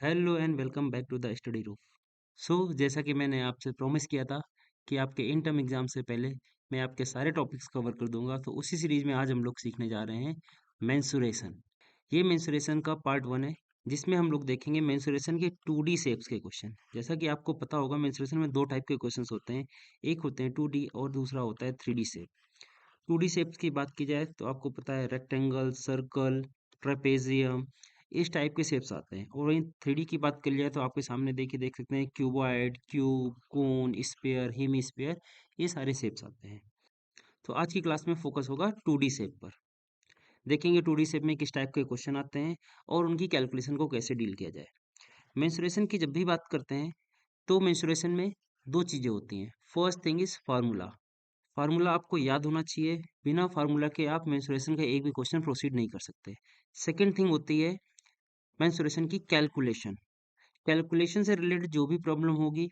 Hello and welcome back to the study room. जैसा कि मैंने आपसे प्रॉमिस किया था कि आपके इन टर्म एग्जाम से पहले मैं आपके सारे टॉपिक्स कवर कर दूंगा, तो उसी सीरीज में आज हम लोग सीखने जा रहे हैं मेंसुरेशन। ये मेंसुरेशन का पार्ट वन है, जिसमें हम लोग देखेंगे मेंसुरेशन के 2D शेप्स के क्वेश्चन। जैसा कि आपको पता होगा, मेंसुरेशन में दो टाइप के क्वेश्चन होते हैं। एक होते हैं 2D और दूसरा होता है 3D शेप। 2D शेप्स की बात की जाए तो आपको पता है रेक्टेंगल, सर्कल, ट्रेपेजियम, इस टाइप के शेप्स आते हैं। और वहीं 3D की बात कर लिया तो आपके सामने देखिए देख सकते हैं क्यूबॉइड, क्यूब, कोन, स्फीयर, हेमीस्फीयर, ये सारे शेप्स आते हैं। तो आज की क्लास में फोकस होगा 2D शेप पर। देखेंगे 2D शेप में किस टाइप के क्वेश्चन आते हैं और उनकी कैलकुलेशन को कैसे डील किया जाए। मेंसुरेशन की जब भी बात करते हैं तो मेंसुरेशन में दो चीजें होती हैं। First thing is formula. Formula आपको याद होना चाहिए। बिना फार्मूला के आप मेंसुरेशन का एक भी क्वेश्चन प्रोसीड नहीं कर सकते। सेकंड थिंग होती है मेंसुरेशन की कैलकुलेशन। कैलकुलेशन से रिलेटेड जो भी प्रॉब्लम होगी,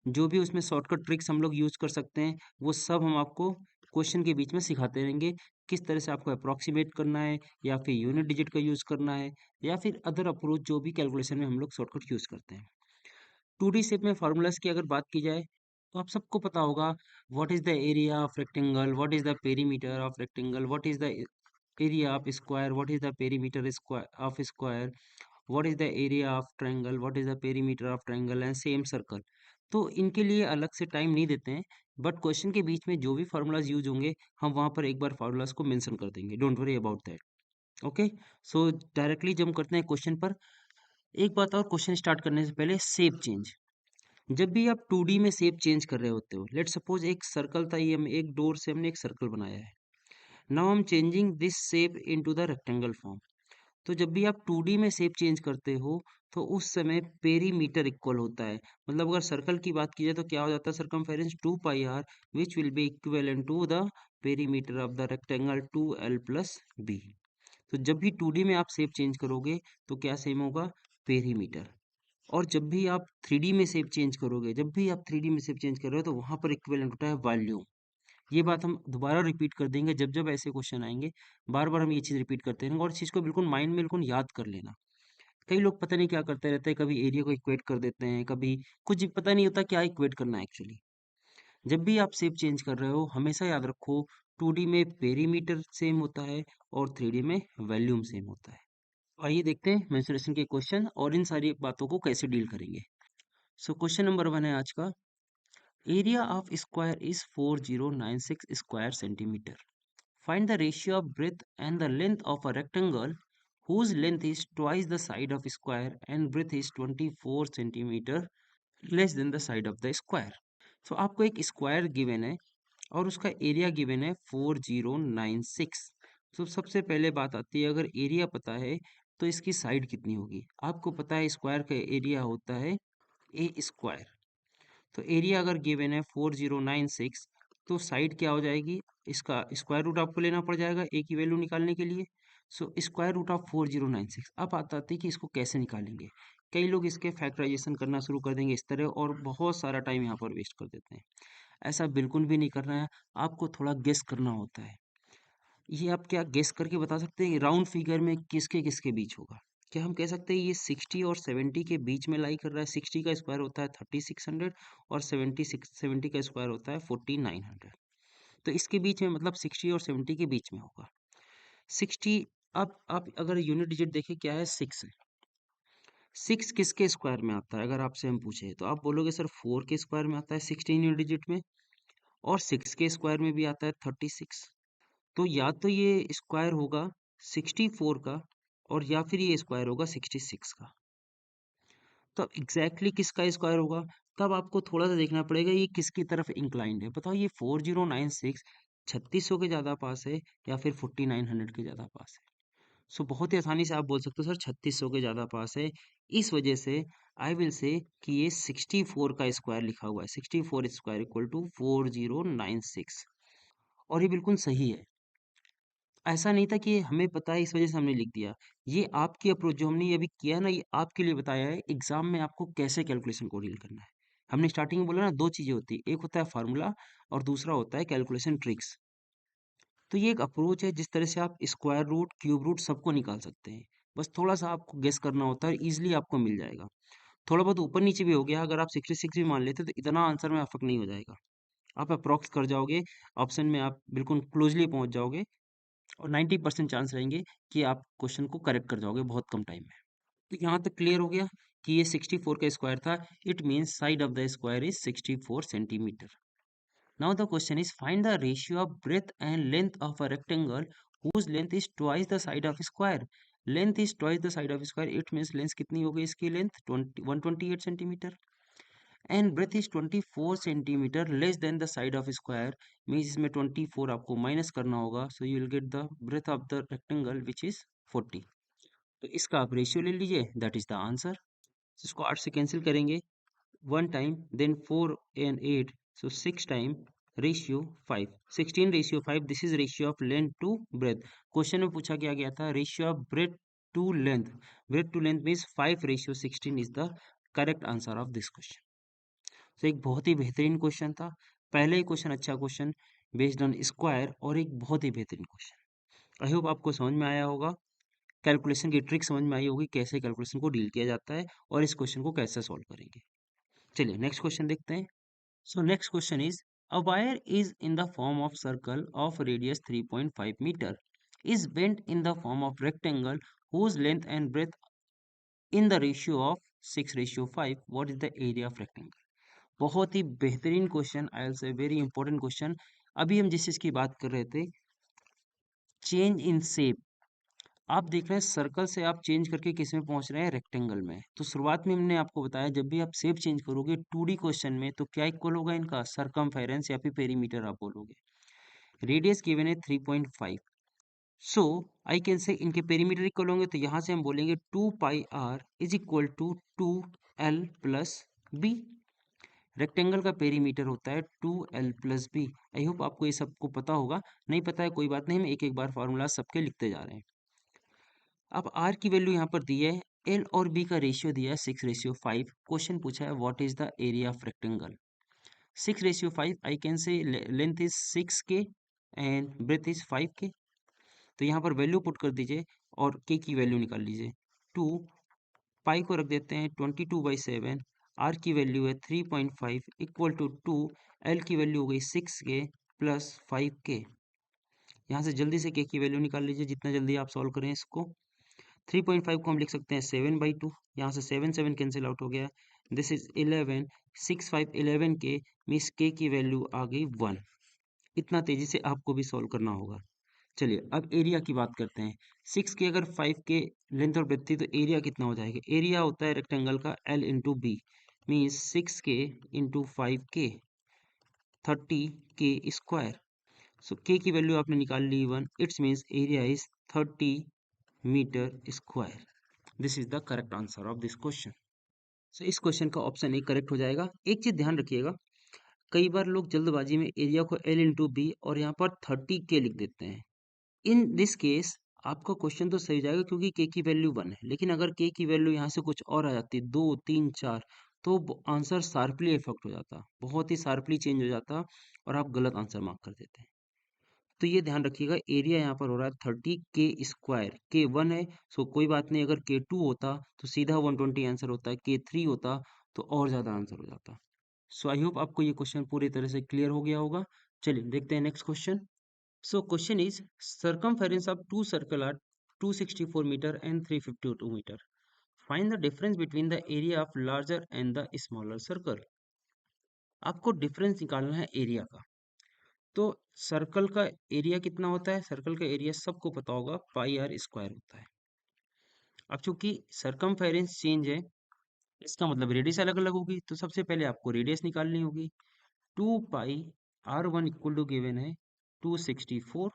जो भी उसमें शॉर्टकट ट्रिक्स हम लोग यूज कर सकते हैं, वो सब हम आपको क्वेश्चन के बीच में सिखाते रहेंगे। किस तरह से आपको अप्रोक्सीमेट करना है, या फिर यूनिट डिजिट का यूज करना है, या फिर अदर अप्रोच जो भी कैलकुलेशन में हम लोग शॉर्टकट यूज करते हैं। 2D शेप में फार्मूलाज की अगर बात की जाए तो आप सबको पता होगा, what is the area of rectangle, what is the perimeter of rectangle, what is the area of square, what is the perimeter of square, what is the area of triangle, what is the perimeter of triangle and same circle. तो इनके लिए अलग से time नहीं देते हैं, but question के बीच में जो भी फार्मूलाज यूज होंगे हम वहां पर एक बार फार्मूलाज को मेंशन कर देंगे। Don't worry about that. Okay, so directly jump करते हैं क्वेश्चन पर। एक बात और, क्वेश्चन स्टार्ट करने से पहले शेप चेंज। जब भी आप 2D में शेप चेंज कर रहे होते हो, लेट सपोज एक सर्कल था, ये हम एक डोर से हमने एक सर्कल बनाया है। नाउ हम changing this shape into the rectangle form. तो जब भी आप 2D में शेप चेंज करते हो तो उस समय पेरीमीटर इक्वल होता है। मतलब अगर सर्कल की बात की जाए तो क्या हो जाता है, circumference 2 πr, which will be equivalent to the perimeter of the rectangle 2l plus B. तो जब भी 2D में आप शेप चेंज करोगे तो क्या सेम होगा, पेरीमीटर। और जब भी आप 3D में शेप चेंज करोगे, जब भी आप 3D में शेप चेंज कर रहे हो तो वहां पर इक्विवेलेंट होता है वॉल्यूम। ये बात हम दोबारा रिपीट कर देंगे, जब जब ऐसे क्वेश्चन आएंगे बार बार हम ये चीज रिपीट करते रहेंगे, और इस चीज को बिल्कुल माइंड में बिल्कुल याद कर लेना। कई लोग पता नहीं क्या करते रहते हैं, कभी एरिया को इक्वेट कर देते हैं, कभी कुछ पता नहीं होता क्या इक्वेट करना है एक्चुअली। जब भी आप शेप चेंज कर रहे हो हमेशा याद रखो, 2D में पेरीमीटर सेम होता है और 3D में वॉल्यूम सेम होता है। आइए देखते हैं मेंसुरेशन के क्वेश्चन और इन सारी बातों को कैसे डील करेंगे। सो क्वेश्चन नंबर वन है आज का। Area of square is 4096 square centimetre. Find the ratio of breadth and the length of a rectangle whose length is twice the side of square and breadth is 24 centimeter less than the side of the square. So आपको एक square given है और उसका area given है 4096। तो सबसे पहले बात आती है, अगर एरिया पता है तो इसकी साइड कितनी होगी। आपको पता है स्क्वायर का एरिया होता है ए स्क्वायर। तो एरिया अगर गिवन है 4096, तो साइड क्या हो जाएगी, इसका स्क्वायर रूट आपको लेना पड़ जाएगा ए की वैल्यू निकालने के लिए। So square root of 4096। अब आता है कि इसको कैसे निकालेंगे। कई लोग इसके फैक्टराइजेशन करना शुरू कर देंगे इस तरह, और बहुत सारा टाइम यहाँ पर वेस्ट कर देते हैं। ऐसा बिल्कुल भी नहीं करना है, आपको थोड़ा गेस करना होता है। ये आप क्या गेस करके बता सकते हैं राउंड फिगर में किसके किसके बीच होगा। क्या हम कह सकते हैं ये 60 और 70 के बीच में लाई कर रहा है। 60 का स्क्वायर होता है 3600 और 70 का स्क्वायर होता है 4900। तो इसके बीच में मतलब 60 और 70 के बीच में होगा 60। अब आप अगर यूनिट डिजिट देखें क्या है, 6 है। 6 किसके स्क्वायर में आता है अगर आपसे हम पूछे तो आप बोलोगे सर 4 के स्क्वायर में आता है 16 यूनिट डिजिट में, और 6 के स्क्वायर में भी आता है 36। तो या तो ये स्क्वायर होगा 64 का, और या फिर ये स्क्वायर होगा 66 का। तो एग्जैक्टली किसका स्क्वायर होगा, तब आपको थोड़ा सा देखना पड़ेगा ये किसकी तरफ इंक्लाइंड है। बताओ ये 4096 3600 के ज़्यादा पास है या फिर 4900 के ज़्यादा पास है। सो बहुत ही आसानी से आप बोल सकते हो सर 3600 के ज़्यादा पास है। इस वजह से आई विल से कि ये 64 का स्क्वायर लिखा हुआ है, 64 स्क्वायर इक्वल टू 4096। और ये बिल्कुल सही है। ऐसा नहीं था कि ये हमें पता है इस वजह से हमने लिख दिया। ये आपकी अप्रोच जो हमने ये अभी किया है ना, ये आपके लिए बताया है एग्जाम में आपको कैसे कैलकुलेशन को डील करना है। हमने स्टार्टिंग में बोला ना, दो चीजें होती है, एक होता है फार्मूला और दूसरा होता है कैलकुलेशन ट्रिक्स। तो ये एक अप्रोच है जिस तरह से आप स्क्वायर रूट, क्यूब रूट सबको निकाल सकते हैं। बस थोड़ा सा आपको गेस करना होता है, इजीली आपको मिल जाएगा। थोड़ा बहुत ऊपर नीचे भी हो गया, अगर आप 66 भी मान लेते तो इतना आंसर में अफेक्ट नहीं हो जाएगा। आप अप्रॉक्स कर जाओगे, ऑप्शन में आप बिल्कुल क्लोजली पहुंच जाओगे, और 90% चांस रहेंगे कि आप क्वेश्चन को करेक्ट कर जाओगे बहुत कम टाइम में। तो यहाँ तक क्लियर हो गया कि ये 64 का स्क्वायर था। It means side of the square is 64 centimetre. Now the question is, find the ratio of breadth and length of a rectangle whose length is twice the side of square. Length is twice the side of square. It means length कितनी हो गई इसकी length 128 centimetre, and breadth is 24 centimetre less than the side of square. means इसमें 24 आपको minus करना होगा, so you will get the breadth of the rectangle which is 40. तो इसका आप रेशियो ले लीजिए, that is the answer. इसको 8 से कैंसिल करेंगे, 1 time, then 4 and 8, so 6 time, ratio 5, 16 ratio 5. This is ratio of length to breadth. Question में पूछा गया था ratio of breadth to length. breadth to length means 5:16 is the correct answer of this question. तो एक बहुत ही बेहतरीन question था। पहले ही क्वेश्चन अच्छा क्वेश्चन बेस्ड ऑन स्क्वायर, और एक बहुत ही बेहतरीन क्वेश्चन। आई होप आपको समझ में आया होगा, कैलकुलेशन की ट्रिक समझ में आई होगी, कैसे कैलकुलेशन को डील किया जाता है और इस क्वेश्चन को कैसे सॉल्व करेंगे। चलिए नेक्स्ट क्वेश्चन देखते हैं। So next question is, a wire is in the form of circle of radius 3.5 meter is bent in the form of rectangle whose length and breadth in the ratio of 6:5. What is the area of rectangle? बहुत ही बेहतरीन question, I will say very important question. अभी हम जिस चीज की बात कर रहे थे, चेंज इन शेप, आप देख रहे हैं सर्कल से आप चेंज करके किस में पहुंच रहे हैं, रेक्टेंगल में। तो शुरुआत में हमने आपको बताया जब भी आप शेप चेंज करोगे 2D क्वेश्चन में, तो क्या इक्वल होगा इनका, सरकमफेरेंस या फिर पेरीमीटर आप बोलोगे। रेडियस गिवन है 3.5, सो आई कैन से इनके पेरीमीटर इक्वल होंगे, तो यहाँ से हम बोलेंगे 2πr is equal to 2l plus B. Rectangle का पेरीमीटर होता है 2l plus B. I hope आपको ये सबको पता होगा, नहीं पता है कोई बात नहीं, हम एक एक बार फार्मूला सबके लिखते जा रहे हैं। अब r की वैल्यू यहाँ पर दी है, l और b का रेशियो दिया है 6:5। क्वेश्चन पूछा है what is the area of rectangle. 6:5, I can say length is 6k and breadth is 5k। तो यहाँ पर वैल्यू पुट कर दीजिए और k की वैल्यू निकाल लीजिए। 2 पाई को रख देते हैं 22/7, r की वैल्यू है 3.5 इक्वल टू 2, l की वैल्यू हो गई 6k प्लस 5k। यहाँ से जल्दी से k की वैल्यू निकाल लीजिए, जितना जल्दी आप सॉल्व करें इसको। 3.5 को हम लिख सकते हैं 7/2, यहाँ से 7 7 कैंसिल आउट हो गया, दिस इज 11, 6 5 11 के, मीन्स के की वैल्यू आ गई 1। इतना तेजी से आपको भी सॉल्व करना होगा। चलिए अब एरिया की बात करते हैं। 6 के अगर 5 के लेंथ और ब्रेड्थ थी, तो एरिया कितना हो जाएगा, एरिया होता है रेक्टेंगल का L into B, means 6k into 5k, 30k square. So k की वैल्यू आपने निकाल ली 1, it's means area is 30 meter square. This is the correct answer of this question. So इस क्वेश्चन का ऑप्शन ए करेक्ट हो जाएगा। एक चीज ध्यान रखिएगा, कई बार लोग जल्दबाजी में एरिया को L इंटू बी और यहाँ पर 30k लिख देते हैं। इन दिस केस आपका क्वेश्चन तो सही जाएगा क्योंकि k की वैल्यू 1 है, लेकिन अगर k की वैल्यू यहाँ से कुछ और आ जाती 2 3 4, तो आंसर शार्पली इफेक्ट हो जाता, बहुत ही शार्पली चेंज हो जाता और आप गलत आंसर मार्क कर देते हैं। तो ये ध्यान रखिएगा, एरिया यहाँ पर हो रहा है 30k स्क्वायर, k 1 है, सो कोई बात नहीं, अगर k 2 होता तो सीधा 120 आंसर होता है, k 3 होता तो और ज्यादा आंसर हो जाता। सो आई होप आपको ये क्वेश्चन पूरी तरह से क्लियर हो गया होगा। चलिए देखते हैं next question. So question is, circumference of two circle are 264 meter and 352 meter. Find the difference between the area of larger and the smaller circle. आपको डिफरेंस निकालना है एरिया का। तो सर्कल का एरिया कितना होता है, सर्कल का एरिया सबको पता होगा, पाई आर स्क्वायर होता है। अब चूंकि सरकमफेरेंस चेंज है, इसका मतलब रेडियस अलग अलग होगी, तो सबसे पहले आपको रेडियस निकालनी होगी। 2πr1 इक्वल टू गिवन है 264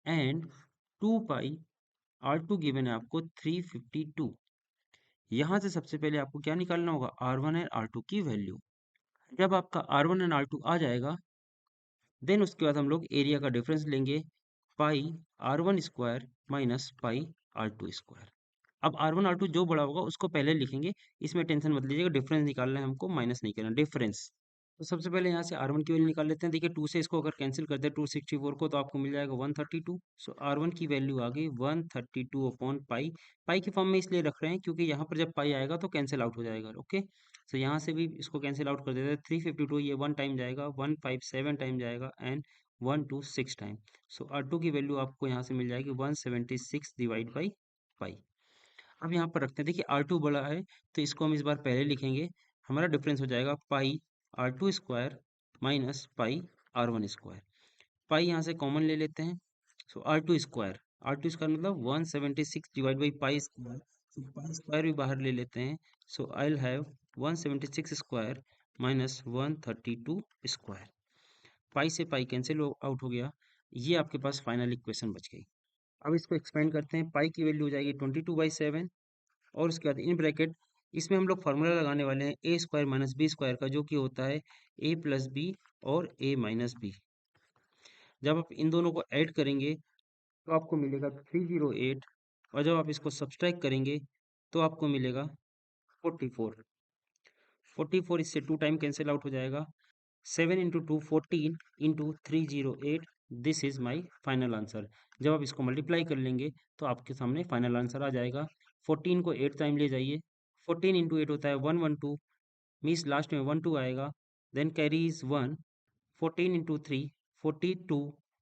एंड 2πr2 गिवन है आपको 352। यहाँ से सबसे पहले आपको क्या निकालना होगा, R1 एंड R2 की वैल्यू। जब आपका R1 एंड R2 आ जाएगा, देन उसके बाद हम लोग एरिया का डिफरेंस लेंगे, पाई R1 स्क्वायर माइनस पाई R2 स्क्वायर। अब R1 R2 जो बड़ा होगा उसको पहले लिखेंगे, इसमें टेंशन मत लीजिएगा, डिफरेंस निकालना है हमको, माइनस नहीं करना, डिफरेंस। तो सबसे पहले यहाँ से R1 की वैल्यू निकाल लेते हैं। देखिए 2 से इसको अगर कैंसिल कर दे 264 को, तो आपको मिल जाएगा 132। सो R1 की वैल्यू आ गई 132 अपॉन पाई। पाई की फॉर्म में इसलिए रख रहे हैं क्योंकि यहाँ पर जब पाई आएगा तो कैंसिल आउट हो जाएगा। ओके, सो यहाँ से भी इसको कैंसिल आउट कर देते हैं। 352 ये 1 टाइम जाएगा, 157 टाइम जाएगा एंड 126 टाइम। सो R2 की वैल्यू आपको यहाँ से मिल जाएगी 176 डिवाइड बाई पाई। अब यहाँ पर रखते हैं। देखिए R2 बड़ा है तो इसको हम इस बार पहले लिखेंगे। हमारा डिफरेंस हो जाएगा pi R2 square minus pi R1 square. Pi यहाँ से कॉमन ले लेते हैं। सो R2 स्क्वायर, R2 स्क्वायर मतलब 176 डिवाइड बाई पाई स्क्वायर। तो पाई स्क्वायर भी बाहर ले लेते हैं। So I will have 176 square minus 132 square. Pi से पाई कैंसिल आउट हो गया। ये आपके पास फाइनल इक्वेशन बच गई। अब इसको एक्सपेंड करते हैं। पाई की वैल्यू हो जाएगी 22/7 और उसके बाद इन ब्रैकेट इसमें हम लोग फार्मूला लगाने वाले हैं ए स्क्वायर माइनस बी स्क्वायर का, जो कि होता है ए प्लस बी और ए माइनस बी। जब आप इन दोनों को ऐड करेंगे तो आपको मिलेगा 308 और जब आप इसको सब्सट्रैक्ट करेंगे तो आपको मिलेगा 44। 44 इससे 2 टाइम कैंसिल आउट हो जाएगा। 7 into 2 14 into 308। This is my final answer. जब आप इसको मल्टीप्लाई कर लेंगे तो आपके सामने फाइनल आंसर आ जाएगा। 14 को 8 टाइम ले जाइए। 14 इंटू 8 होता है 112, मीन्स लास्ट में 12 आएगा। Then carries 1। 14 into 3 42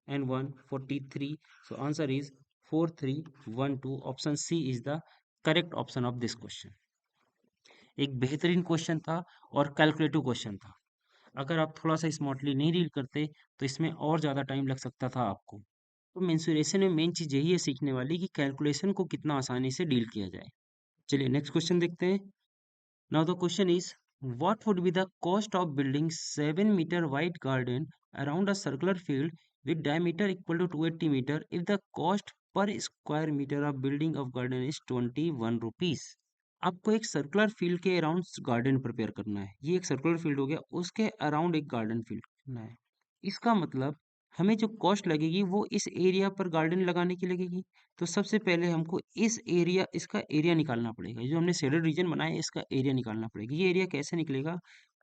and 1 43। So answer is 4312। Option C is the correct option of this question. एक बेहतरीन क्वेश्चन था और कैलकुलेटिव क्वेश्चन था। अगर आप थोड़ा सा स्मार्टली नहीं डील करते तो इसमें और ज़्यादा टाइम लग सकता था आपको। तो मेंसुरेशन में मेन चीज़ यही है सीखने वाली कि कैलकुलेशन को कितना आसानी से डील किया जाए। चलिए नेक्स्ट क्वेश्चन देखते हैं। Now the question is what would be the cost of building 7 metre wide garden around a circular field with diameter equal to 280 metre if the cost per square metre of building of garden is 21 rupees. आपको एक circular field के around garden prepare करना है। ये एक circular field हो गया, उसके अराउंड एक गार्डन फील्ड करना है। इसका मतलब हमें जो कॉस्ट लगेगी वो इस एरिया पर गार्डन लगाने की लगेगी। तो सबसे पहले हमको इस एरिया इसका एरिया निकालना पड़ेगा। जो हमने शेडेड रीजन बनाया है इसका एरिया निकालना पड़ेगा। ये एरिया कैसे निकलेगा?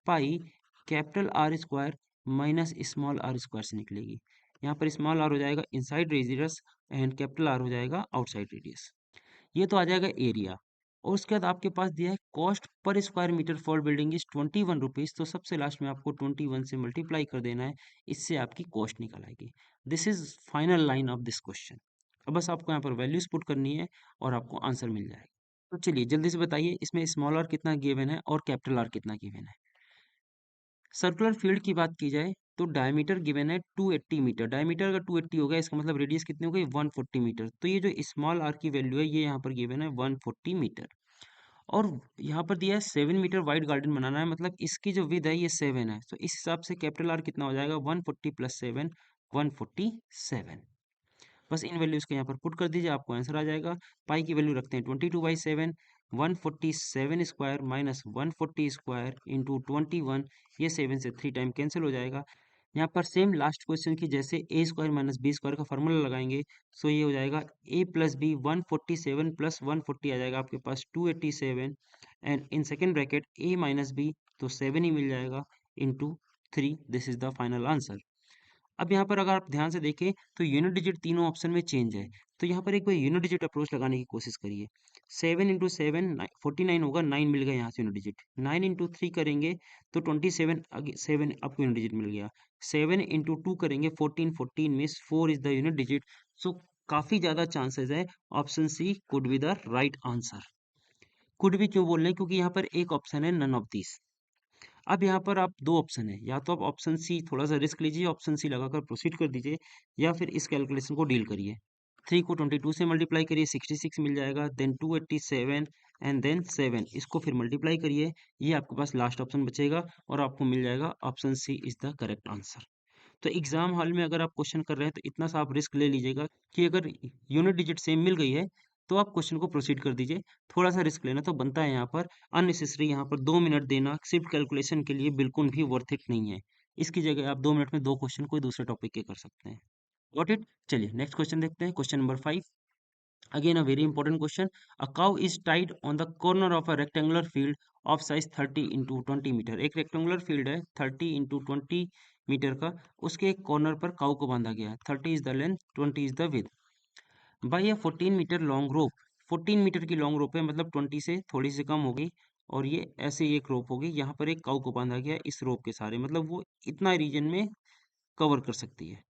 Pi capital R square minus small R square से निकलेगी। यहाँ पर स्मॉल आर हो जाएगा inside radius and capital R हो जाएगा आउटसाइड रेडियस। ये तो आ जाएगा एरिया। और उसके बाद आपके पास दिया है cost per square metre for building is 21 rupees. तो सबसे लास्ट में आपको 21 से मल्टीप्लाई कर देना है। इससे आपकी कॉस्ट निकल आएगी। This is final line of this question. अब बस आपको यहाँ पर वैल्यूज पुट करनी है और आपको आंसर मिल जाएगा। तो चलिए जल्दी से बताइए इसमें स्मॉल आर कितना गिवन है और कैपिटल आर कितना गिवन है। सर्कुलर फील्ड की बात की जाए तो डायमीटर गिवन है 280 मीटर। डायमीटर अगर 280 हो गया इसका मतलब रेडियस कितनी हो गई 140 मीटर। तो ये जो स्मॉल आर की वैल्यू है ये यहाँ पर गिवन है 140 मीटर। और यहाँ पर दिया है 7 मीटर वाइड गार्डन बनाना है, मतलब इसकी जो विद है ये 7 है। तो इस हिसाब से कैपिटल आर कितना हो जाएगा 140 प्लस 7 147। बस इन वैल्यूज को यहाँ पर पुट कर दीजिए आपको आंसर आ जाएगा। पाई की वैल्यू रखते हैं 22/7। 147 स्क्वायर माइनस 140 स्क्वायर इंटू 21। ये 7 से 3 टाइम कैंसिल हो जाएगा। यहाँ पर सेम लास्ट क्वेश्चन की जैसे A square minus B square का फॉर्मूला लगाएंगे। सो ये हो जाएगा ए प्लस बी 147 प्लस 140 आ जाएगा आपके पास 287 and in second bracket A minus B तो 7 ही मिल जाएगा into 3। This is the final answer. अब यहाँ पर अगर आप ध्यान से देखें तो यूनिट डिजिट तीनों ऑप्शन में चेंज है। तो यहाँ पर एक बार यूनिट डिजिट अप्रोच लगाने की कोशिश करिए। 7 इंटू 7 49 होगा, 9 मिल गया यहाँ से यूनिट डिजिट। 9 इंटू 3 करेंगे तो 27 7 आपको यूनिट डिजिट मिल गया। 7 इंटू 2 करेंगे 14 14 में 4 is the unit digit. So काफी ज्यादा चांसेस है option C could be the right answer. Could भी क्यों बोल रहे हैं? क्योंकि यहाँ पर एक ऑप्शन है नन ऑफ दिस। अब यहाँ पर आप दो ऑप्शन है, या तो आप ऑप्शन सी थोड़ा सा रिस्क लीजिए, ऑप्शन सी लगाकर प्रोसीड कर दीजिए, या फिर इस कैलकुलेशन को डील करिए। 3 को 22 से मल्टीप्लाई करिए 66 मिल जाएगा, देन 287 एंड देन 7 इसको फिर मल्टीप्लाई करिए। ये आपके पास लास्ट ऑप्शन बचेगा और आपको मिल जाएगा option C is the correct answer. तो एग्जाम हॉल में अगर आप क्वेश्चन कर रहे हैं तो इतना सा आप रिस्क ले लीजिएगा कि अगर यूनिट डिजिट सेम मिल गई है तो आप क्वेश्चन को प्रोसीड कर दीजिए। थोड़ा सा रिस्क लेना तो बनता है यहाँ पर। अननेसेसरी यहाँ पर 2 मिनट देना सिर्फ कैलकुलेशन के लिए बिल्कुल भी वर्थ इट नहीं है। इसकी जगह आप 2 मिनट में 2 क्वेश्चन कोई दूसरे टॉपिक के कर सकते हैं। Got it. चलिए नेक्स्ट क्वेश्चन देखते हैं, question number 5। Again, a very important question. A cow is tied on the corner of a rectangular field of size 30 into 20 metre. एक रेक्टेंगुलर फील्ड है 30 into 20 मीटर का, उसके एक कॉर्नर पर काऊ को बांधा गया है. 30 is the length, 20 is the width. By a 14 metre long rope. 14 metre की लॉन्ग रोप है, मतलब 20 से थोड़ी सी कम होगी, और ये ऐसे ही एक रोप होगी. यहाँ पर एक काऊ को बांधा गया है इस रोप के सारे, मतलब वो इतना रीजन में कवर कर सकती है.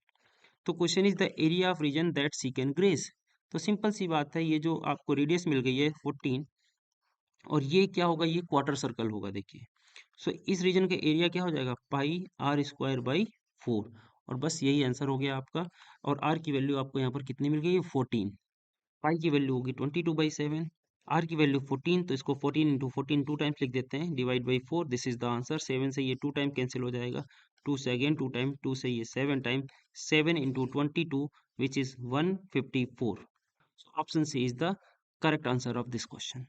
तो question is the area of region that she can graze. तो सिंपल सी बात है, ये जो आपको रेडियस मिल गई है 14, और ये क्या होगा, ये क्वार्टर सर्कल होगा. देखिए, सो इस रीजन का एरिया क्या हो जाएगा, पाई आर स्क्वायर बाई 4. और बस यही आंसर हो गया आपका. और आर की वैल्यू आपको यहाँ पर कितनी मिल गई है, 14. पाई की वैल्यू होगी 22/7. आर की वैल्यू 14, तो इसको 14 इंटू 14 टू टाइम्स लिख देते हैं, divide by 4. This is the answer. 7 से ये 2 टाइम कैंसिल हो जाएगा, 2 से अगेन 2 टाइम, 2 से ये 7 time, 7 into 22 which is 154. Option C is the correct answer of this question.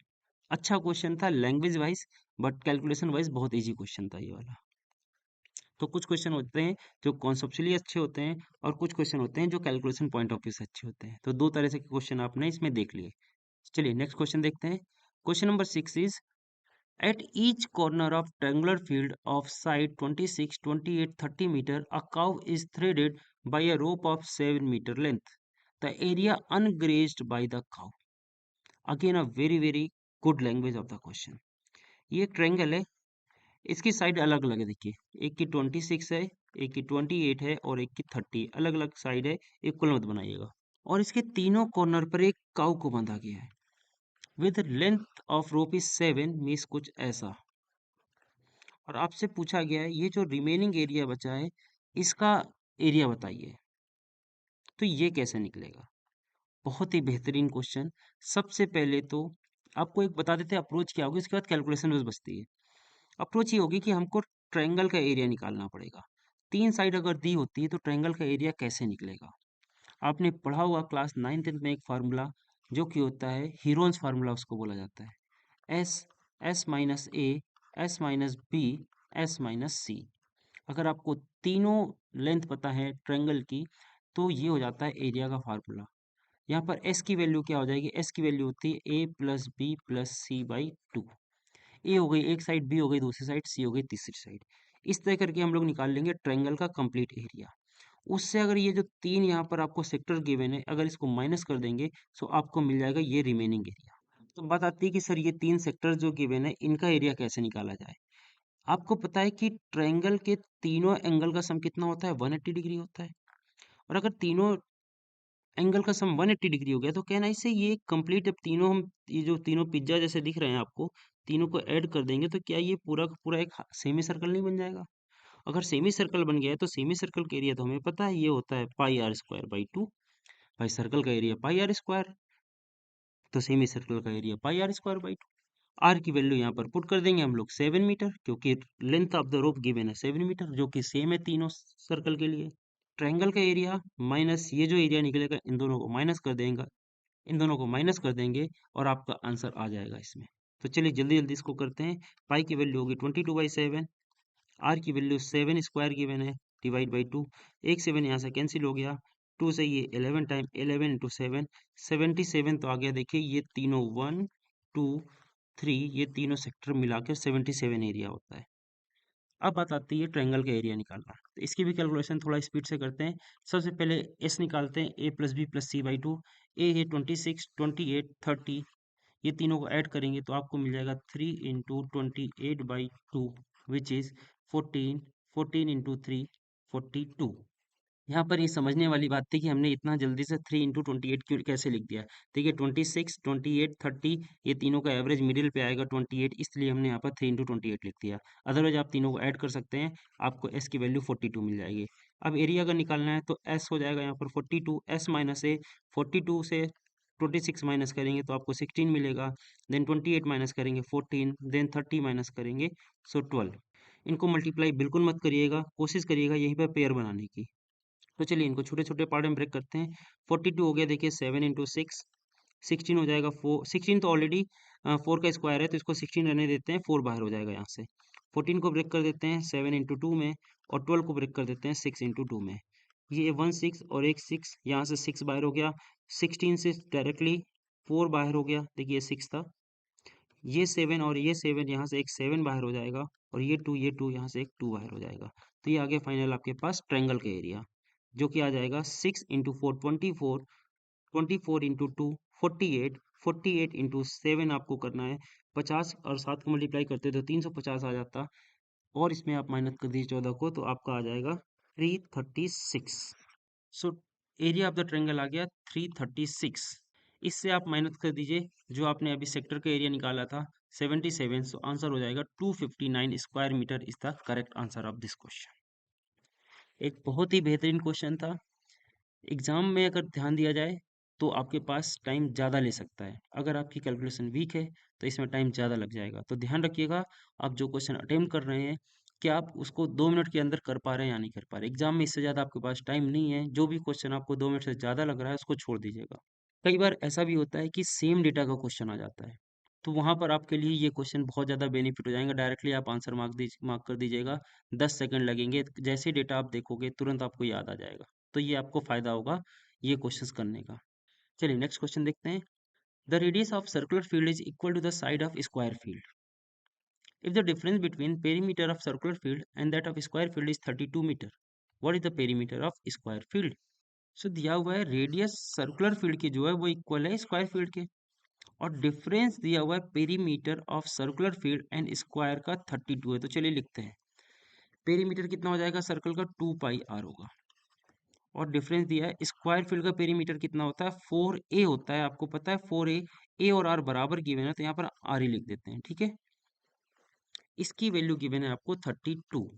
अच्छा क्वेश्चन था language wise, but calculation wise बहुत इजी क्वेश्चन था ये वाला. तो कुछ क्वेश्चन होते हैं जो कॉन्सेप्चुअली अच्छे होते हैं, और कुछ क्वेश्चन होते हैं जो कैलकुलेशन पॉइंट ऑफ व्यू से अच्छे होते हैं. तो दो तरह से क्वेश्चन आपने इसमें देख लिए. चलिए नेक्स्ट क्वेश्चन देखते हैं. Question number 6 is at each corner of triangular field of side 26, 28, 30 metre a cow is threaded by a rope of 7 metre length. The area ungrazed by the cow. Again a very very good language of the question. ये एक triangle है, इसकी side अलग अलग है. देखिए, एक की 26 है, एक की 28 है, और एक की 30. अलग अलग साइड है, इक्वल मत बनाइएगा. और इसके तीनों कॉर्नर पर एक काऊ को बांधा गया है with length of rope is 7, means कुछ ऐसा. और आपसे पूछा गया है ये जो रिमेनिंग एरिया बचा है इसका एरिया बताइए. तो ये कैसे निकलेगा, बहुत ही बेहतरीन क्वेश्चन. सबसे पहले तो आपको एक बता देते हैं अप्रोच क्या होगी, उसके बाद कैलकुलेशन बस बचती है. अप्रोच ये होगी कि हमको ट्रायंगल का एरिया निकालना पड़ेगा. तीन साइड अगर दी होती है तो ट्रायंगल का एरिया कैसे निकलेगा. आपने पढ़ा हुआ क्लास 9th में एक फार्मूला, जो कि होता है हीरोन्स फार्मूला, उसको बोला जाता है S, S minus A, S minus B, S minus C. अगर आपको तीनों लेंथ पता है ट्रायंगल की, तो ये हो जाता है एरिया का फार्मूला. यहाँ पर एस की वैल्यू क्या हो जाएगी, एस की वैल्यू होती है A plus B plus C by 2. A हो गई एक साइड, बी हो गई दूसरी साइड, सी हो गई तीसरी साइड. इस तरह करके हम लोग निकाल लेंगे ट्रायंगल का कंप्लीट एरिया. उससे अगर ये जो तीन यहाँ पर आपको सेक्टर गिवन है, अगर इसको माइनस कर देंगे तो आपको मिल जाएगा ये रिमेनिंग एरिया. तो बात आती है कि सर ये तीन सेक्टर जो गिवन है इनका एरिया कैसे निकाला जाए. आपको पता है कि ट्रायंगल के तीनों एंगल का सम कितना होता है, 180 डिग्री होता है. और अगर तीनों एंगल का सम 180 डिग्री हो गया तो कहना इससे ये कंप्लीट, अब तीनों हम ये जो तीनों पिज्जा जैसे दिख रहे हैं आपको, तीनों को ऐड कर देंगे तो क्या ये पूरा का पूरा एक सेमी सर्कल नहीं बन जाएगा. अगर सेमी सर्कल बन गया है तो सेमी सर्कल का एरिया तो हमें पता है ये होता है पाई आर स्क्वायर बाई 2. भाई सर्कल का एरिया पाई आर स्क्वायर, तो सेमी सर्कल का area pi R square by 2. R की वैल्यू यहाँ पर पुट कर देंगे हम लोग 7 मीटर, क्योंकि length of the rope given है 7 मीटर, जो कि सेम है तीनों सर्कल के लिए. ट्रायंगल का एरिया माइनस ये जो एरिया निकलेगा, इन दोनों को माइनस कर देंगे, इन दोनों को माइनस कर देंगे, और आपका आंसर आ जाएगा इसमें. तो चलिए जल्दी जल्दी इसको करते हैं. पाई की वैल्यू होगी 22/7, आर की वैल्यू 7 स्क्वायर गिवन है, डिवाइड बाई 2. एक 7 यहाँ से कैंसिल हो गया, 2 से ये 11 टाइम, 11 इंटू 7, 77. तो आ गया, देखिए ये तीनों 1 2 3, ये तीनों सेक्टर मिलाकर 77 एरिया होता है. अब बात आती है ट्रायंगल का एरिया निकालना. तो इसकी भी कैलकुलेशन थोड़ा स्पीड से करते हैं. सबसे पहले एस निकालते हैं, A plus B plus C by 2. A है 26, 28, 30, ये तीनों को ऐड करेंगे तो आपको मिल जाएगा 3 इंटू 28/2 विच इज 14, 14 इंटू 3 42. यहाँ पर ये समझने वाली बात थी कि हमने इतना जल्दी से 3 इंटू 28 क्यों कैसे लिख दिया. देखिए 26, 28, 30, ये तीनों का एवरेज मिडिल पे आएगा 28, इसलिए हमने यहाँ पर 3 इंटू 28 लिख दिया. अदरवाइज आप तीनों को ऐड कर सकते हैं, आपको एस की वैल्यू 42 मिल जाएगी. अब एरिया अगर निकालना है तो एस हो जाएगा यहाँ पर 42, एस माइनस ए. 42 से 26 माइनस करेंगे तो आपको 16 मिलेगा, देन 28 माइनस करेंगे 14, देन 30 माइनस करेंगे सो 12. इनको मल्टीप्लाई बिल्कुल मत करिएगा, कोशिश करिएगा यहीं पर पेयर बनाने की. तो चलिए इनको छोटे छोटे पार्ट में ब्रेक करते हैं. 42 हो गया, देखिए 7 इंटू 6, 16 हो जाएगा. 4 16 तो ऑलरेडी 4 का स्क्वायर है, तो इसको 16 रहने देते हैं, 4 बाहर हो जाएगा यहाँ से. 14 को ब्रेक कर देते हैं 7 इंटू 2 में, और 12 को ब्रेक कर देते हैं 6 इंटू 2 में. ये 1 6 और एक 6, यहाँ से 6 बाहर हो गया. 16 से डायरेक्टली 4 बाहर हो गया, देखिए ये 6 था, ये 7 और ये 7, यहाँ से एक 7 बाहर हो जाएगा, और ये 2 यहाँ से एक 2 बाहर हो जाएगा। तो ये आ गया फाइनल आपके पास ट्रायंगल का एरिया, जो कि आ जाएगा 6 इंटू 4 24, 24 इंटू 2 48, 48 इंटू 7 आपको करना है 50, और 7 को मल्टीप्लाई करते तो 350 आ जाता, और इसमें आप माइनस कर दीजिए 14 को, तो आपका आ जाएगा 336। So area of the triangle आ गया 336। इससे आप माइनस कर दीजिए जो आपने अभी सेक्टर का एरिया निकाला था 77, सो आंसर हो जाएगा 259 square metre is the correct answer of this question. एक बहुत ही बेहतरीन क्वेश्चन था। एग्जाम में अगर ध्यान दिया जाए तो आपके पास टाइम ज़्यादा ले सकता है, अगर आपकी कैलकुलेशन वीक है तो इसमें टाइम ज़्यादा लग जाएगा। तो ध्यान रखिएगा, आप जो क्वेश्चन अटेम्प्ट कर रहे हैं कि आप उसको 2 मिनट के अंदर कर पा रहे हैं या नहीं कर पा रहे। एग्जाम में इससे ज़्यादा आपके पास टाइम नहीं है, जो भी क्वेश्चन आपको 2 मिनट से ज़्यादा लग रहा है उसको छोड़ दीजिएगा। कई बार ऐसा भी होता है कि सेम डेटा का क्वेश्चन आ जाता है, तो वहाँ पर आपके लिए ये क्वेश्चन बहुत ज़्यादा बेनिफिट हो जाएगा। डायरेक्टली आप आंसर मार्क कर दीजिएगा, 10 सेकंड लगेंगे, जैसे डेटा आप देखोगे तुरंत आपको याद आ जाएगा। तो ये आपको फायदा होगा ये क्वेश्चंस करने का। चलिए नेक्स्ट क्वेश्चन देखते हैं। The radius of circular field is equal to the side of square field if the difference between perimeter of circular field and that of square field is 32 meter. What is the perimeter of square field? So दिया हुआ है radius circular field की जो है वो equal है square field के, और डिफरेंस दिया हुआ है perimeter of circular field and square का 32 है। तो चलिए लिखते हैं, पेरीमीटर कितना हो जाएगा सर्कल का 2 पाई आर होगा, और डिफरेंस दिया है स्क्वायर फील्ड का पेरीमीटर कितना होता है 4a होता है, आपको पता है 4a, ए और आर बराबर गिवन है तो यहाँ पर आर ही लिख देते हैं, ठीक है। इसकी वैल्यू गिवन है आपको 32।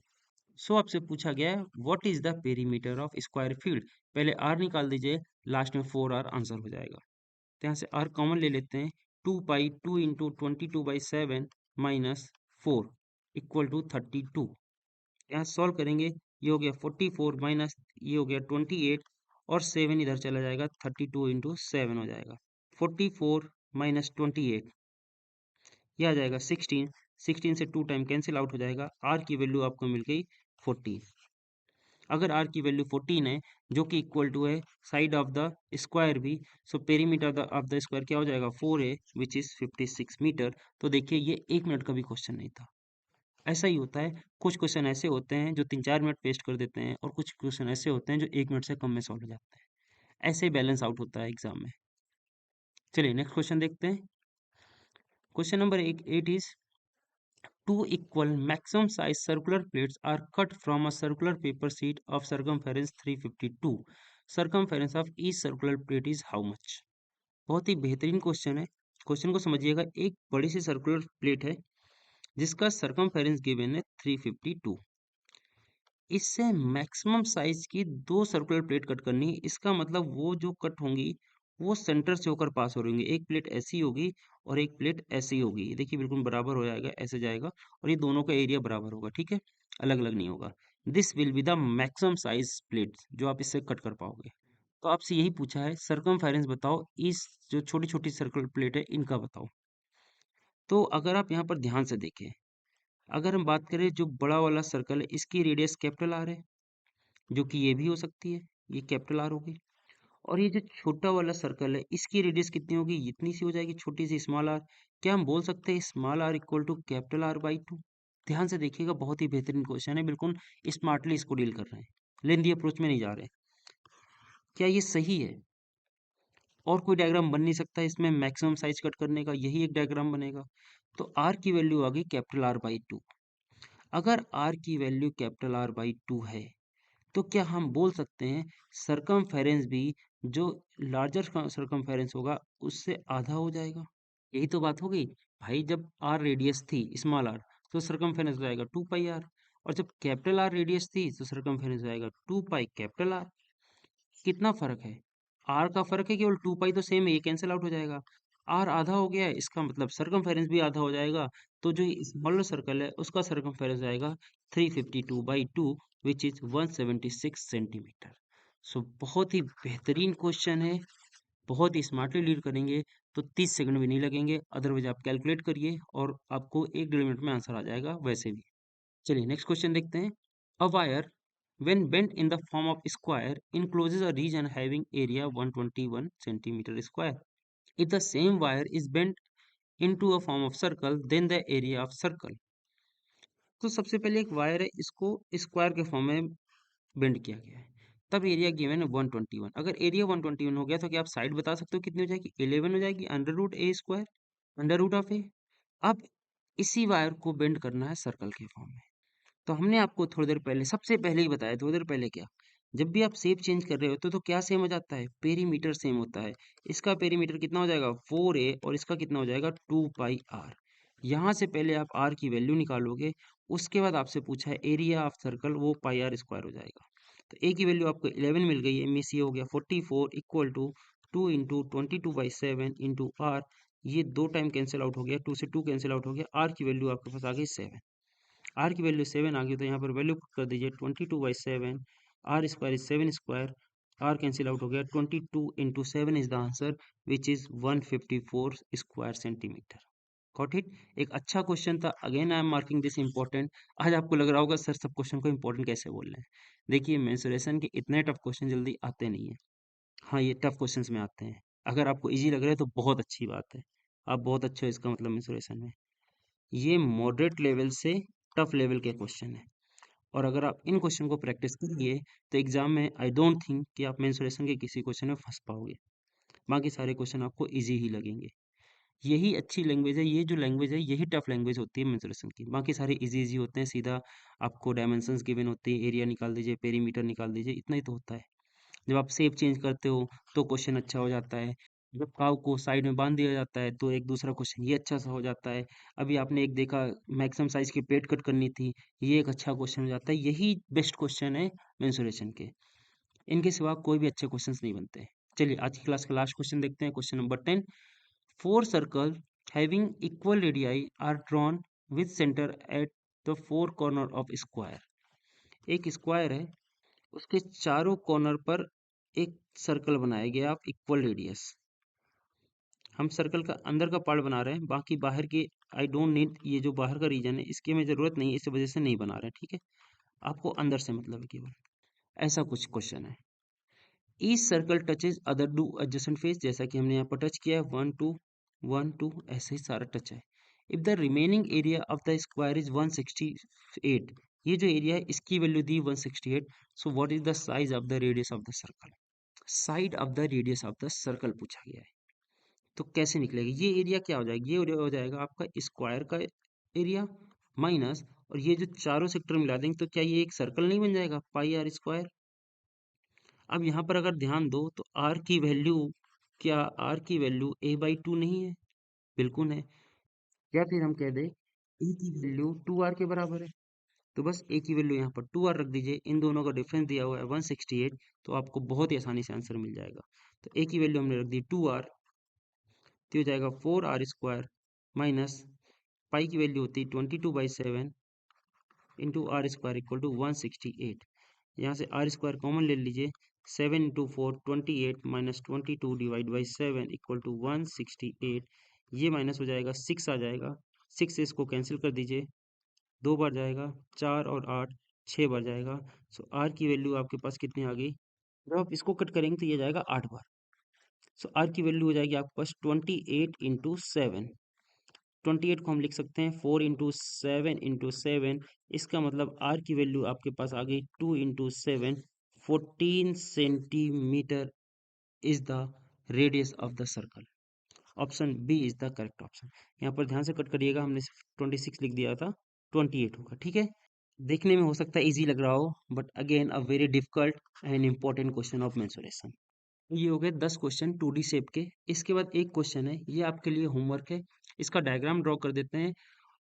सो आपसे पूछा गया है what is the perimeter of square field. पहले आर निकाल दीजिए, लास्ट में 4r आंसर हो जाएगा। तो यहाँ से आर कॉमन ले लेते हैं, 2 पाई 2 इंटू 22/7 माइनस 4 इक्वल टू 32। यहाँ सॉल्व करेंगे, ये हो गया 44 माइनस ये हो गया 28, और 7 इधर चला जाएगा, 32 इंटू 7 हो जाएगा। 44 माइनस 28, ये आ जाएगा 16, 16 से 2 टाइम कैंसिल आउट हो जाएगा, आर की वैल्यू आपको मिल गई 14। अगर आर की वैल्यू 14 है, जो कि इक्वल टू है साइड ऑफ द स्क्वायर भी, सो पेरीमीटर ऑफ द स्क्वायर क्या हो जाएगा 4a विच इज 56 मीटर। तो देखिए ये 1 मिनट का भी क्वेश्चन नहीं था। ऐसा ही होता है, कुछ क्वेश्चन ऐसे होते हैं जो 3-4 मिनट वेस्ट कर देते हैं, और कुछ क्वेश्चन ऐसे होते हैं जो 1 मिनट से कम में सॉल्व हो जाते हैं। ऐसे बैलेंस आउट होता है एग्जाम में। चलिए नेक्स्ट क्वेश्चन देखते हैं। Question number 8 is two equal maximum size circular plates are cut from a circular paper sheet of circumference 352. Circumference of each circular plate is how much? बहुत ही बेहतरीन question है। Question को समझिएगा, एक बड़ी सी सर्कुलर प्लेट है जिसका सरकमफेरेंस गिवन है 352। इससे मैक्सिमम साइज की दो सर्कुलर प्लेट कट करनी है। इसका मतलब वो जो कट होंगी वो सेंटर से होकर पास हो रही होंगी। एक प्लेट ऐसी होगी और एक प्लेट ऐसी होगी, ये देखिए बिल्कुल बराबर हो जाएगा, ऐसे जाएगा, और ये दोनों का एरिया बराबर होगा, ठीक है, अलग अलग नहीं होगा। This will be the maximum size plate जो आप इससे कट कर पाओगे। तो आपसे यही पूछा है सरकमफेरेंस बताओ, इस जो छोटी छोटी सर्कुलर प्लेट है इनका बताओ। तो अगर आप यहाँ पर ध्यान से देखें, अगर हम बात करें जो बड़ा वाला सर्कल है इसकी रेडियस कैपिटल आर है, जो कि ये भी हो सकती है, ये कैपिटल आर होगी। और ये जो छोटा वाला सर्कल है इसकी रेडियस कितनी होगी, इतनी सी हो जाएगी, छोटी सी स्मॉल आर। क्या हम बोल सकते हैं small R equal to capital R by 2? ध्यान से देखिएगा, बहुत ही बेहतरीन क्वेश्चन है, बिल्कुल स्मार्टली इसको डील कर रहे हैं, लेंदी अप्रोच में नहीं जा रहे। क्या ये सही है? और कोई डायग्राम बन नहीं सकता इसमें मैक्सिमम साइज कट करने का, यही एक डायग्राम बनेगा। तो आर की वैल्यू आ गई कैपिटल आर बाई 2। अगर आर की वैल्यू कैपिटल आर बाई 2 है तो क्या हम बोल सकते हैं सरकमफेरेंस भी जो लार्जर सरकमफेरेंस होगा उससे आधा हो जाएगा? यही तो बात हो गई भाई। जब आर रेडियस थी स्मॉल आर तो सरकमफेरेंस हो जाएगा 2 पाई आर, और जब कैपिटल आर रेडियस थी तो सरकमफेरेंस हो जाएगा 2 पाई कैपिटल आर। कितना फर्क है, आर का फर्क है केवल, 2 पाई तो सेम है, ये कैंसिल आउट हो जाएगा। आर आधा हो गया है, इसका मतलब सरकमफेरेंस भी आधा हो जाएगा। तो जो स्मॉलर सर्कल है उसका सरकमफेरेंस आएगा 352/2 विच इज 176 सेंटीमीटर। सो बहुत ही बेहतरीन क्वेश्चन है, बहुत ही स्मार्टली लीड करेंगे तो 30 सेकंड भी नहीं लगेंगे, अदरवाइज आप कैलकुलेट करिए और आपको 1-1.5 मिनट में आंसर आ जाएगा वैसे भी। चलिए नेक्स्ट क्वेश्चन देखते हैं। A wire when bent in the form of square encloses a region having area 121 centimeter square. If the same wire is bent into a form of circle, then the area of circle. तो सबसे पहले एक wire है, इसको square के form में bend किया गया है, तब एरिया गिवन है 121। अगर एरिया 121 हो गया तो क्या आप साइड बता सकते हो कितनी हो जाएगी? 11 हो जाएगी, under root A square, under root of A. अब इसी वायर को बेंड करना है सर्कल के फॉर्म में। तो हमने आपको थोड़ी देर पहले, सबसे पहले ही बताया, थोड़ी देर पहले क्या, जब भी आप शेप चेंज कर रहे होते हो तो क्या सेम हो जाता है? पेरीमीटर सेम होता है। इसका पेरीमीटर कितना हो जाएगा? 4a, और इसका कितना हो जाएगा? 2 पाई आर। यहाँ से पहले आप आर की वैल्यू निकालोगे, उसके बाद आपसे पूछा है एरिया ऑफ सर्कल, वो पाई आर स्क्वायर हो जाएगा। तो ए की वैल्यू आपको 11 मिल गई है, मिस ये हो गया 44 equal to 2 into 22/7 into R. ये 2 टाइम कैंसिल आउट हो गया, 2 से 2 कैंसिल आउट हो गया, आर की वैल्यू आपके पास आ गई 7। आर की वैल्यू 7 आ गई तो यहाँ पर वैल्यू पुट कर दीजिए 22/7, R square is 7 square, R cancel out हो गया, 22 into 7 is the answer which is 154 square centimetre. Got it? एक अच्छा क्वेश्चन था, again I am marking this important. आज आपको लग रहा होगा सर सब क्वेश्चन को इंपॉर्टेंट कैसे बोल रहे हैं। देखिए मेंसुरेशन के इतने टफ क्वेश्चन जल्दी आते नहीं है। हाँ, ये टफ क्वेश्चंस में आते हैं। अगर आपको इजी लग रहा है तो बहुत अच्छी बात है, आप बहुत अच्छे हो, इसका मतलब मेंसुरेशन में। ये मॉडरेट लेवल से टफ लेवल के क्वेश्चन है, और अगर आप इन क्वेश्चन को प्रैक्टिस करिए तो एग्जाम में आई डोंट थिंक कि आप मेंसुरेशन के किसी क्वेश्चन में फंस पाओगे। बाकी सारे क्वेश्चन आपको इजी ही लगेंगे। यही अच्छी लैंग्वेज है, ये जो लैंग्वेज है यही टफ लैंग्वेज होती है मेंसुरेशन की। बाकी सारे इजी इजी होते हैं, सीधा आपको डायमेंशंस गिवन होती है, एरिया निकाल दीजिए, पेरीमीटर निकाल दीजिए, इतना ही तो होता है। जब आप शेप चेंज करते हो तो क्वेश्चन अच्छा हो जाता है। जब काव को साइड में बांध दिया जाता है तो एक दूसरा क्वेश्चन ये अच्छा सा हो जाता है। अभी आपने एक देखा, मैक्सिमम साइज की पेट कट करनी थी, ये एक अच्छा क्वेश्चन हो जाता है। यही बेस्ट क्वेश्चन है मेंसुरेशन के, इनके सिवा कोई भी अच्छे क्वेश्चंस नहीं बनते। चलिए आज की क्लास का लास्ट क्वेश्चन देखते हैं, question number 10। Four circle having equal radii R drawn with centre at the four corner of square. एक स्क्वायर है, उसके चारों कॉर्नर पर एक सर्कल बनाया गया ऑफ इक्वल रेडियस। हम सर्कल का अंदर का पार्ट बना रहे हैं, बाकी बाहर के आई डोंट नीड, ये जो बाहर का रीजन है इसकी हमें जरूरत नहीं है, इस वजह से नहीं बना रहे हैं, ठीक है। आपको अंदर से मतलब है केवल, ऐसा कुछ क्वेश्चन है। Each circle touches other two adjacent face, जैसा कि हमने यहाँ पर टच किया है, 1 2 1 2, ऐसे ही सारा टच है। If the remaining area of the square is 168, ये जो एरिया है इसकी value the 168, so what is the size of the radius of the circle? Side of the radius of the circle पूछा गया है, तो कैसे निकलेगा? ये एरिया क्या हो जाएगा? ये एरिया हो जाएगा आपका स्क्वायर का एरिया माइनस, और ये जो चारों सेक्टर मिला देंगे तो क्या ये एक सर्कल नहीं बन जाएगा? पाई आर स्क्वायर। अब यहाँ पर अगर ध्यान दो तो आर की वैल्यू, क्या आर की वैल्यू a/2 नहीं है? बिल्कुल है। या फिर हम कह दें ए की वैल्यू 2r के बराबर है, तो बस ए की वैल्यू यहाँ पर 2r रख दीजिए, इन दोनों का डिफरेंस दिया हुआ है 168, तो आपको बहुत ही आसानी से आंसर मिल जाएगा। तो ए की वैल्यू हमने रख दी 2r, तो हो जाएगा 4r स्क्वायर माइनस पाई की वैल्यू होती है 22/7 into R square equal to 168। यहाँ से आर स्क्वायर कॉमन ले लीजिए, 7 into 4 28 minus 22 divide by 7 equal to 168। ये माइनस हो जाएगा, 6 आ जाएगा, 6 से इसको कैंसिल कर दीजिए, 2 बार जाएगा, 4 और 8 6 बार जाएगा। सो आर की वैल्यू आपके पास कितनी आ गई? जब आप इसको कट करेंगे तो ये जाएगा 8 बार। सो आर की वैल्यू हो जाएगी आपके पास 28 इंटू 7। 28 को हम लिख सकते हैं 4 इंटू 7 इंटू 7, इसका मतलब आर की वैल्यू आपके पास आ गई 2 into 7, 14 centimetre is the radius of the circle. Option B is the correct option. यहाँ पर ध्यान से कट करिएगा, हमने सिर्फ 26 लिख दिया था, 28 होगा, ठीक है। देखने में हो सकता है इजी लग रहा हो, but again a very difficult and important question of mensuration. ये हो गए 10 क्वेश्चन 2D शेप के। इसके बाद एक क्वेश्चन है, ये आपके लिए होमवर्क है, इसका डायग्राम ड्रॉ कर देते हैं।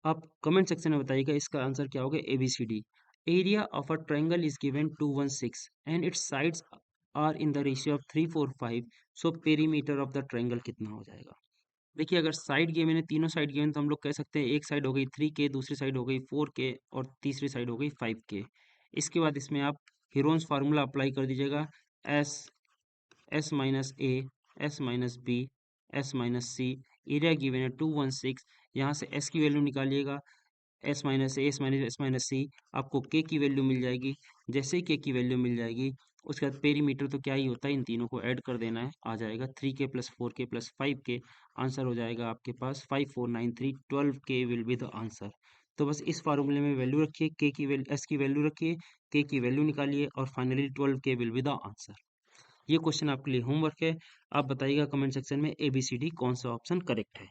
आप कमेंट सेक्शन में बताइएगा इसका आंसर क्या होगा, ABCD। Area of a triangle is given 216 and its sides are in the ratio of 3 4 5, so perimeter of the triangle कितना हो जाएगा? देखिए अगर साइड गिवन है, तीनों साइड गिवन, तो हम लोग कह सकते हैं एक साइड हो गई 3K, दूसरी साइड हो गई 4K, और तीसरी साइड हो गई 5K। इसके बाद इसमें आप हीरोन्स फार्मूला अप्लाई कर दीजिएगा, S S minus A, S minus B, S minus C. Area given है 216, यहाँ से एस की वैल्यू निकालिएगा, S minus A, S minus C, आपको के की वैल्यू मिल जाएगी। जैसे ही के की वैल्यू मिल जाएगी उसके बाद पेरीमीटर तो क्या ही होता है, इन तीनों को ऐड कर देना है, आ जाएगा 3k plus 4k plus 5k। Answer हो जाएगा आपके पास 5493, 12k will be the answer. तो बस इस फार्मूले में वैल्यू रखिए, के की वैल्यू, एस की वैल्यू रखिए, के की वैल्यू निकालिए और finally 12k will be the answer. ये क्वेश्चन आपके लिए होमवर्क है। आप बताइएगा कमेंट सेक्शन में ABCD कौन सा ऑप्शन करेक्ट है।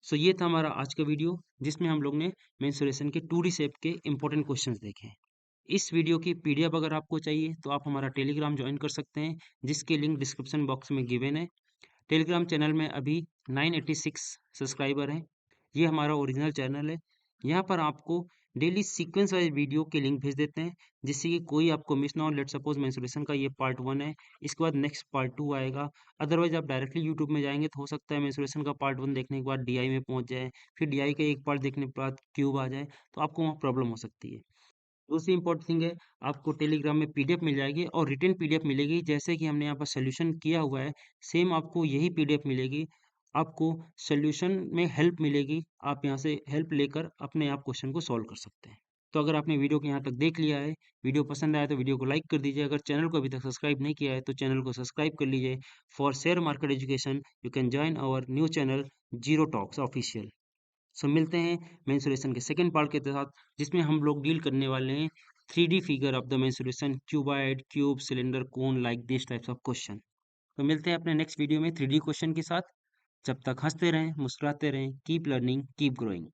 सो ये था हमारा आज का वीडियो, जिसमें हम लोग ने मेंसुरेशन के 2D शेप के इंपॉर्टेंट क्वेश्चंस देखे हैं। इस वीडियो की PDF अगर आपको चाहिए तो आप हमारा टेलीग्राम ज्वाइन कर सकते हैं, जिसकी लिंक डिस्क्रिप्शन बॉक्स में गिवन है। टेलीग्राम चैनल में अभी 986 सब्सक्राइबर हैं। ये हमारा ओरिजिनल चैनल है। यहाँ पर आपको डेली सीक्वेंस वाइज वीडियो के लिंक भेज देते हैं, जिससे कि कोई आपको मिस ना हो। लेट सपोज मेंसुरेशन का ये पार्ट 1 है, इसके बाद नेक्स्ट पार्ट 2 आएगा। अदरवाइज आप डायरेक्टली यूट्यूब में जाएंगे तो हो सकता है मेंसुरेशन का पार्ट 1 देखने के बाद DI में पहुंच जाए, फिर DI का एक पार्ट देखने के बाद क्यूब आ जाए, तो आपको वहाँ प्रॉब्लम हो सकती है। दूसरी इंपॉर्टेंट थिंग है, आपको टेलीग्राम में PDF मिल जाएगी और रिटन PDF मिलेगी। जैसे कि हमने यहाँ पर सोल्यूशन किया हुआ है, सेम आपको यही PDF मिलेगी। आपको सोल्यूशन में हेल्प मिलेगी, आप यहाँ से हेल्प लेकर अपने आप क्वेश्चन को सॉल्व कर सकते हैं। तो अगर आपने वीडियो को यहाँ तक देख लिया है, वीडियो पसंद आया तो वीडियो को लाइक कर दीजिए। अगर चैनल को अभी तक सब्सक्राइब नहीं किया है तो चैनल को सब्सक्राइब कर लीजिए। For share market education you can join our new channel zero talks official. So मिलते हैं मेंसुरेशन के सेकंड पार्ट के साथ, जिसमें हम लोग डील करने वाले हैं 3D figure of the mensuration, cuboid, cube, cylinder, cone, like this types of question. तो मिलते हैं अपने नेक्स्ट वीडियो में 3D क्वेश्चन के साथ। जब तक हंसते रहें, मुस्कुराते रहें, कीप लर्निंग, कीप ग्रोइंग।